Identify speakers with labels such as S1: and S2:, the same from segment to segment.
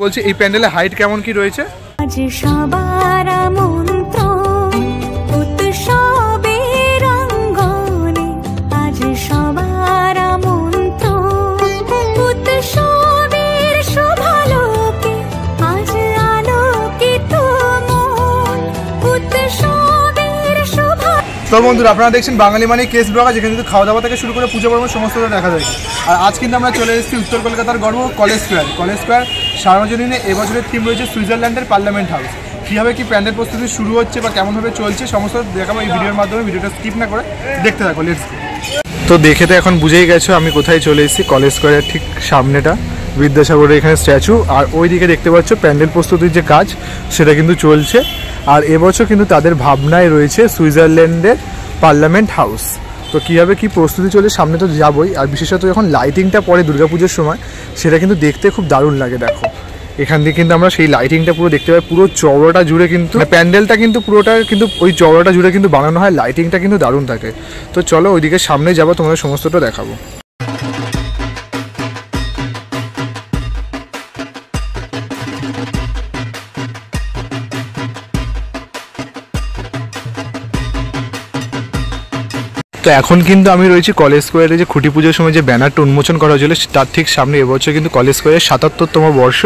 S1: বলছি এই প্যান্ডেলের হাইট কেমন কি রয়েছে?
S2: আজ সবার আমন্ত্রণ উৎসবের অঙ্গনে, আজ সবার আমন্ত্রণ উৎসবের শোভালোকে, আজ আলোকিত মন উৎসবের শোভা।
S1: তো বন্ধুরা, আপনারা দেখছেন বাঙালি মানে কেস ব্লগার, যেখানে কিন্তু খাওয়া দাওয়া থেকে শুরু করে পুজো পর্ব সমস্তটা দেখা যায়। আর আজ কিন্তু আমরা চলে এসেছি উত্তর কলকাতার গর্ব কলেজ স্কোয়ার। কলেজ স্কোয়ার সার্বজনীনে এবছরের থিম রয়েছে সুইজারল্যান্ডের পার্লামেন্ট হাউস। কীভাবে কি প্যান্ডেল প্রস্তুতি শুরু হচ্ছে বা কেমনভাবে চলছে সমস্ত দেখাবো এই ভিডিওর মাধ্যমে। ভিডিওটা স্কিপ না করে দেখতে থাকো, লেটস গো। তো দেখে তো এখন বুঝেই গেছো আমি কোথায় চলে এসেছি। কলেজ স্কোয়ারের ঠিক সামনেটা বিদ্যাসাগরের এখানে স্ট্যাচু, আর ওই দিকে দেখতে পাচ্ছ প্যান্ডেল প্রস্তুতির যে কাজ সেটা কিন্তু চলছে। আর এবছর কিন্তু তাদের ভাবনায় রয়েছে সুইজারল্যান্ডের পার্লামেন্ট হাউস। তো কীভাবে কী প্রস্তুতি চলছে সামনে তো যাবই, আর বিশেষত যখন লাইটিংটা পড়ে দুর্গাপুজোর সময় সেটা কিন্তু দেখতে খুব দারুণ লাগে। দেখো এখান থেকে কিন্তু আমরা সেই লাইটিংটা পুরো দেখতে পাই, পুরো চওড়াটা জুড়ে কিন্তু প্যান্ডেলটা কিন্তু পুরোটা কিন্তু ওই চওড়াটা জুড়ে কিন্তু বানানো হয়, লাইটিংটা কিন্তু দারুণ থাকে। তো চলো ওইদিকে সামনে যাবো, তোমাদের সমস্তটা দেখাবো। তো এখন কিন্তু আমি রয়েছি কলেজ স্কোয়ারে, যে খুঁটি পুজোর সময় যে ব্যানারটা উন্মোচন করা হয়েছিল তার ঠিক সামনে। এবছর কিন্তু কলেজ স্কোয়ারের ৭৭তম বর্ষ,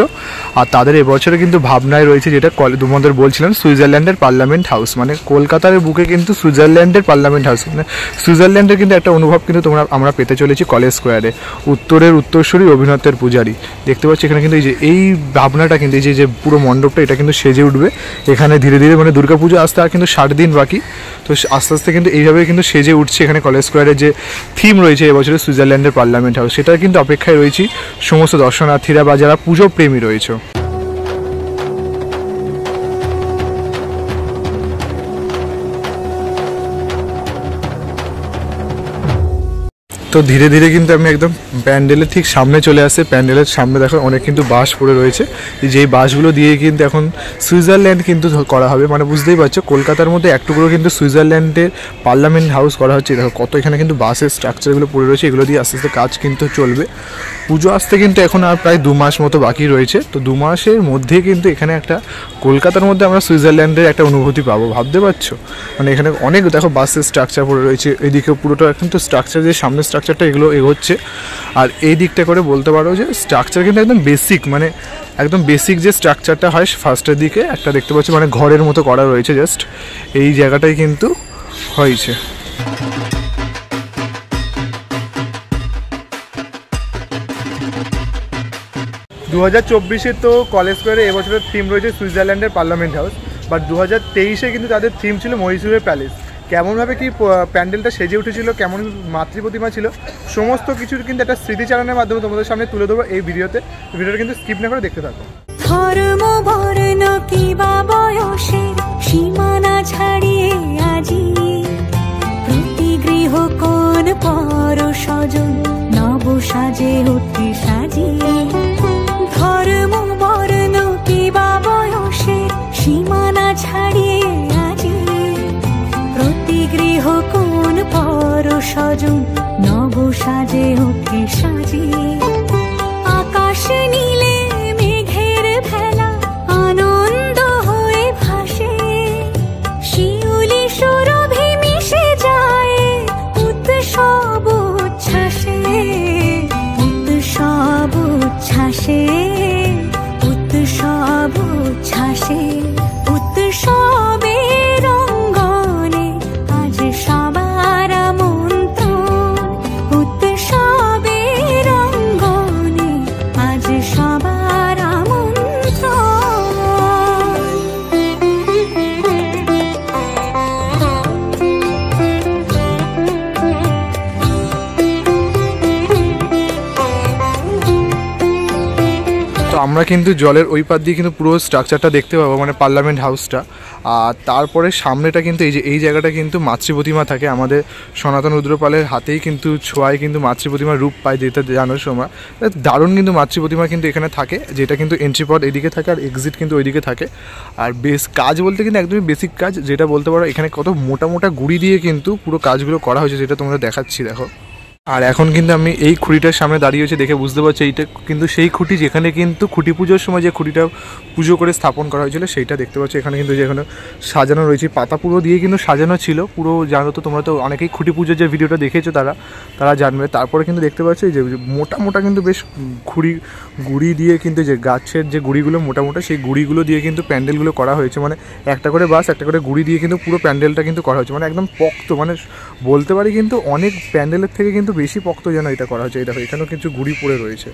S1: আর তাদের এবছরে কিন্তু ভাবনায় রয়েছে যেটা তোমাদের বলছিলাম সুইজারল্যান্ডের পার্লামেন্ট হাউস। মানে কলকাতার বুকে কিন্তু সুইজারল্যান্ডের পার্লামেন্ট হাউস, মানে সুইজারল্যান্ডের কিন্তু একটা অনুভব কিন্তু আমরা পেতে চলেছি কলেজ স্কোয়ারে। উত্তরের উত্তরসূরি অভিনতের পূজারী দেখতে পাচ্ছি এখানে কিন্তু এই ভাবনাটা কিন্তু এই যে পুরো মণ্ডপটা এটা কিন্তু সেজে উঠবে এখানে ধীরে ধীরে। মানে দুর্গাপুজো আসতে আর কিন্তু 60 দিন বাকি, তো আস্তে আস্তে কিন্তু এইভাবে কিন্তু সেজে উঠছে এখানে কলেজ স্কোয়ারের যে থিম রয়েছে এবছরে সুইজারল্যান্ডের পার্লামেন্ট হাউস। সেটা কিন্তু অপেক্ষায় রয়েছি সমস্ত দর্শনার্থীরা বা যারা পুজো প্রেমী রয়েছে। তো ধীরে ধীরে কিন্তু আমি একদম প্যান্ডেলের ঠিক সামনে চলে আসে। প্যান্ডেলের সামনে দেখো অনেক কিন্তু বাস পড়ে রয়েছে, যেই বাসগুলো দিয়ে কিন্তু এখন সুইজারল্যান্ড কিন্তু করা হবে। মানে বুঝতেই পারছো কলকাতার মধ্যে একটুকুরো কিন্তু সুইজারল্যান্ডের পার্লামেন্ট হাউস করা হচ্ছে। দেখো কত এখানে কিন্তু বাসের স্ট্রাকচারগুলো পড়ে রয়েছে, এগুলো দিয়ে আস্তে আস্তে কাজ কিন্তু চলবে। পুজো আসতে কিন্তু এখন আর প্রায় 2 মাস মতো বাকি রয়েছে। তো 2 মাসের মধ্যে কিন্তু এখানে একটা কলকাতার মধ্যে আমরা সুইজারল্যান্ডের একটা অনুভূতি পাবো, ভাবতে পারছো। মানে এখানে অনেক দেখো বাসের স্ট্রাকচার পড়ে রয়েছে, এদিকে পুরোটা কিন্তু স্ট্রাকচার যে সামনে স্ট্রাকচারটা এগুলো এগোচ্ছে। আর এই দিকটা করে বলতে পারো যে স্ট্রাকচার কিন্তু একদম বেসিক, মানে একদম বেসিক যে স্ট্রাকচারটা হয় ফার্স্টের দিকে একটা দেখতে পাচ্ছি, মানে ঘরের মতো করা রয়েছে জাস্ট এই জায়গাটাই কিন্তু হয়েছে। দু 2024-এ তো কলেজ স্কোয়ারে এবছরের থিম রয়েছে সুইজারল্যান্ডের পার্লামেন্ট হাউস, বাট 2023-এ কিন্তু তাদের থিম ছিল মহীশূরের প্যালেস। কেমনভাবে কি প্যান্ডেলটা সেজে উঠেছিল, কেমন মাতৃ প্রতিমা ছিল, সমস্ত কিছুর কিন্তু একটা স্মৃতিচারণের মাধ্যমে তোমাদের সামনে তুলে দেবো এই ভিডিওতে। ভিডিওটা কিন্তু স্কিপ না করে দেখতে থাকো।
S2: ধর্ম বর্ণ কিবা বয়সের সীমানা ছাড়িয়ে আজি প্রতি গৃহ কোন পর স্বজন নব সাজে উঠে সাজিয়ে। ধর্ম বর্ণ কিবা বয়সের সীমানা ছাড়িয়ে আজি প্রতি গৃহ কোন পর স্বজন নব সাজে উঠে সাজিয়ে। আকাশ নীলে মেঘের ভেলা আনন্দ হয়ে ভাসে, শিউলি সুরভি মিশে যায় উৎসব উচ্ছ্বাসে। উৎসব উচ্ছ্বাসে উৎসব উচ্ছ্বাসে উৎসবের অঙ্গনে আজ সবার আমন্ত্রণ উৎসবের অঙ্গনে আজ সবার
S1: তো আমরা কিন্তু জলের ওই পার দিয়ে কিন্তু পুরো স্ট্রাকচারটা দেখতে পাবো, মানে পার্লামেন্ট হাউসটা। আর তারপরে সামনেটা কিন্তু এই জায়গাটা কিন্তু মাতৃ প্রতিমা থাকে আমাদের সনাতন রুদ্রপালের হাতেই কিন্তু ছোঁয়ায় কিন্তু মাতৃ প্রতিমার রূপ পায়, যেটা জানোর সময় দারুণ কিন্তু মাতৃ প্রতিমা কিন্তু এখানে থাকে, যেটা কিন্তু এন্ট্রি পথ এদিকে থাকে আর এক্সিট কিন্তু ওইদিকে থাকে। আর কাজ বলতে কিন্তু একদমই বেসিক কাজ, যেটা বলতে পারো এখানে কত মোটা মোটা গুড়ি দিয়ে কিন্তু পুরো কাজগুলো করা হয়েছে, যেটা তোমরা দেখাচ্ছি। দেখো আর এখন কিন্তু আমি এই খুঁটিটার সামনে দাঁড়িয়েছি, দেখে বুঝতে পারছি এইটা কিন্তু সেই খুঁটি যেখানে কিন্তু খুঁটি পুজোর সময় যে খুঁটিটা পুজো করে স্থাপন করা হয়েছিল সেইটা দেখতে পাচ্ছি। এখানে কিন্তু যেখানে সাজানো রয়েছে পাতা পুরো দিয়ে কিন্তু সাজানো ছিল পুরো, জানো তো তোমরা তো অনেকেই খুঁটি পুজোর যে ভিডিওটা দেখেছো তারা জানবে। তারপরে কিন্তু দেখতে পাচ্ছি যে মোটা মোটা কিন্তু বেশ গুড়ি দিয়ে কিন্তু যে গাছের যে গুড়িগুলো মোটা মোটা সেই গুড়িগুলো দিয়ে কিন্তু প্যান্ডেলগুলো করা হয়েছে, মানে একটা করে বাস একটা করে গুড়ি দিয়ে কিন্তু পুরো প্যান্ডেলটা কিন্তু করা হয়েছে, মানে একদম পক্ত, মানে বলতে পারি কিন্তু অনেক প্যান্ডেলের থেকে কিন্তু বেশি পক্ত যেন এটা করা হয়েছে। এই দেখো এখানেও কিছু গুড়ি পড়ে রয়েছে,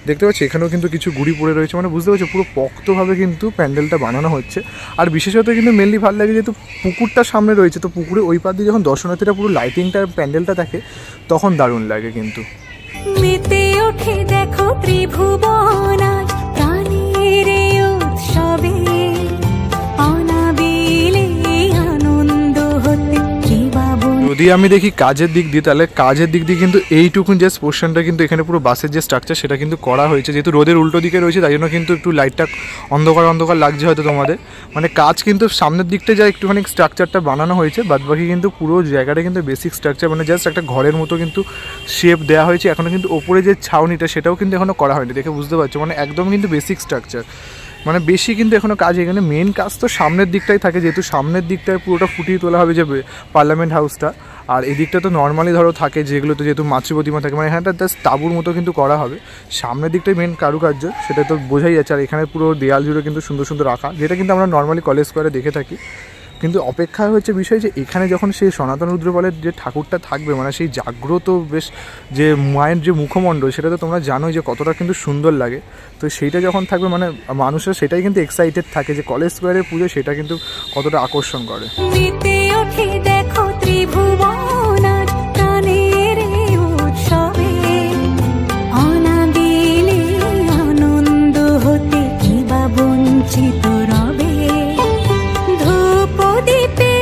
S1: দেখতে পাচ্ছি এখানেও কিন্তু কিছু গুড়ি পড়ে রয়েছে, মানে বুঝতে পারছো পুরো পক্তভাবে কিন্তু প্যান্ডেলটা বানানো হচ্ছে। আর বিশেষত কিন্তু মেনলি ভালো লাগে যেহেতু পুকুরটা সামনে রয়েছে, তো পুকুরে ওই পার দিয়ে যখন দর্শনার্থীরা পুরো লাইটিংটা প্যান্ডেলটা থাকে তখন দারুণ লাগে কিন্তু।
S2: মেতে ওঠে দেখো ত্রিভুবন আজ প্রাণের উৎসবে, অনাবিলে আনন্দ হতে
S1: যদি আমি দেখি কাজের দিক দিয়ে, তাহলে কাজের দিক দিয়ে কিন্তু এইটুকুন যে পোর্শনটা কিন্তু এখানে পুরো বাসের যে স্ট্রাকচার সেটা কিন্তু করা হয়েছে, যেহেতু রোদের উল্টো দিকে রয়েছে তাই জন্য কিন্তু একটু লাইটটা অন্ধকার লাগছে হয়তো তোমাদের, মানে কাজ কিন্তু সামনের দিকটা যা একটুখানি স্ট্রাকচারটা বানানো হয়েছে, বাদবাকি কিন্তু পুরো জায়গাটা কিন্তু বেসিক স্ট্রাকচার, মানে জাস্ট একটা ঘরের মতো কিন্তু শেপ দেওয়া হয়েছে। এখনও কিন্তু ওপরে যে ছাউনিটা সেটাও কিন্তু এখনও করা হয়নি, দেখে বুঝতে পারছো মানে একদম কিন্তু বেসিক স্ট্রাকচার, মানে বেশি কিন্তু এখনও কাজ, এখানে মেন কাজ তো সামনের দিকটাই থাকে, যেহেতু সামনের দিকটায় পুরোটা ফুটিয়ে তোলা হবে যে পার্লামেন্ট হাউসটা, আর এই দিকটা তো নর্মালি ধরো থাকে যেগুলোতে যেহেতু মাতৃ প্রতিমা থাকে, মানে এখানটা জাস্ট তাঁবুর মতো কিন্তু করা হবে। সামনের দিকটাই মেন কারুকার্য, সেটা তো বোঝাই যাচ্ছে। আর এখানে পুরো দেয়াল জুড়ে কিন্তু সুন্দর সুন্দর আঁকা, যেটা কিন্তু আমরা নর্মালি কলেজ স্কোয়ারে দেখে থাকি। কিন্তু অপেক্ষা হচ্ছে বিষয় যে এখানে যখন সেই সনাতন রুদ্রপালের যে ঠাকুরটা থাকবে, মানে সেই জাগ্রত বেশ যে মায়ের যে মুখমণ্ডল সেটা তো তোমরা জানোই যে কতটা কিন্তু সুন্দর লাগে, তো সেইটা যখন থাকবে মানে মানুষের সেটাই কিন্তু এক্সাইটেড থাকে যে কলেজ স্কোয়ারের পুজো সেটা কিন্তু কতটা আকর্ষণ করে।
S2: দেখো ত্রিভুবন আজ প্রাণের উৎসবে, অনাবিলে আনন্দ হতে কিবা বঞ্চিত রবে, ধূপ দীপে।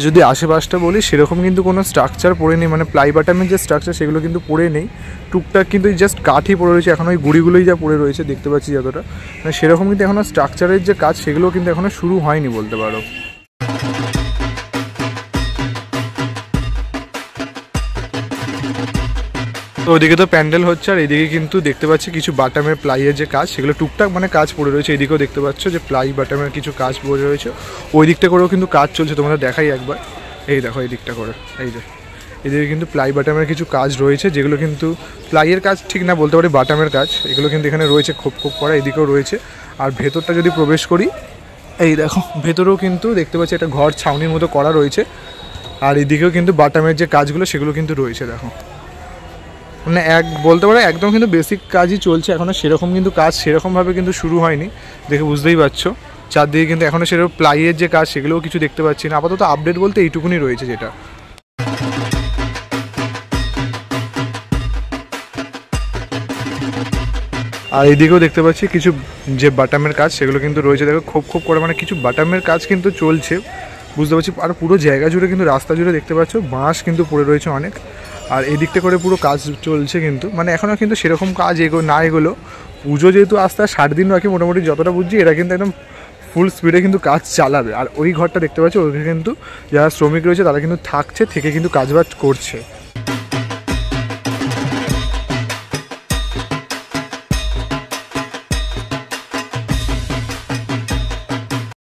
S1: যদি আশেপাশটা বলি সেরকম কিন্তু কোনো স্ট্রাকচার পড়ে নেই, মানে প্লাই বাটামের যে স্ট্রাকচার সেগুলো কিন্তু পড়ে নেই, টুকটাক কিন্তু জাস্ট কাঠই পড়ে রয়েছে, এখন ওই গুড়িগুলোই যা পড়ে রয়েছে দেখতে পাচ্ছি যতটা, মানে সেরকম কিন্তু এখনও স্ট্রাকচারের যে কাজ সেগুলো কিন্তু এখনও শুরু হয়নি বলতে পারো। তো ওইদিকে তো প্যান্ডেল হচ্ছে, আর এদিকে কিন্তু দেখতে পাচ্ছি কিছু বাটামের প্লাইয়ের যে কাজ সেগুলো টুকটাক মানে কাজ পড়ে রয়েছে। এদিকেও দেখতে পাচ্ছ যে প্লাই বাটামের কিছু কাজ পড়ে রয়েছে, ওই দিকটা করেও কিন্তু কাজ চলছে, তোমরা দেখাই একবার, এই দেখো এই দিকটা করে, এই যে এদিকে কিন্তু প্লাই বাটামের কিছু কাজ রয়েছে, যেগুলো কিন্তু প্লাইয়ের কাজ ঠিক না বলতে পারি, বাটামের কাজ, এগুলো কিন্তু এখানে রয়েছে খোপ করা, এদিকেও রয়েছে। আর ভেতরটা যদি প্রবেশ করি, এই দেখো ভেতরেও কিন্তু দেখতে পাচ্ছি একটা ঘর ছাউনির মতো করা রয়েছে, আর এদিকেও কিন্তু বাটামের যে কাজগুলো সেগুলো কিন্তু রয়েছে। দেখো মানে বলতে পারো একদম কিন্তু বেসিক কাজই চলছে, এখনও সেরকম কিন্তু কাজ সেরকমভাবে কিন্তু শুরু হয়নি, দেখে বুঝতেই পারছো। চারদিকে কিন্তু এখনও সেরকম প্লাইয়ের যে কাজ সেগুলোও কিছু দেখতে পাচ্ছি না, আপাতত আপডেট বলতে এইটুকুনি রয়েছে যেটা। আর এইদিকেও দেখতে পাচ্ছি কিছু যে বাটামের কাজ সেগুলো কিন্তু রয়েছে, দেখো খোপ করে মানে কিছু বাটামের কাজ কিন্তু চলছে বুঝতে পারছি। আর পুরো জায়গা জুড়ে কিন্তু রাস্তা জুড়ে দেখতে পাচ্ছ বাঁশ কিন্তু পড়ে রয়েছে অনেক, আর এই দিকটা করে পুরো কাজ চলছে কিন্তু, মানে এখনও কিন্তু সেরকম কাজ না এগোলো, পুজো যেহেতু আস্তে 60 দিন বাকি, মোটামুটি যতটা বুঝছি এরা কিন্তু একদম ফুল স্পিডে কিন্তু কাজ চালাবে। আর ওই ঘরটা দেখতে পাচ্ছ ওইখানে কিন্তু যারা শ্রমিক রয়েছে তারা কিন্তু থেকে কিন্তু কাজবাজ করছে।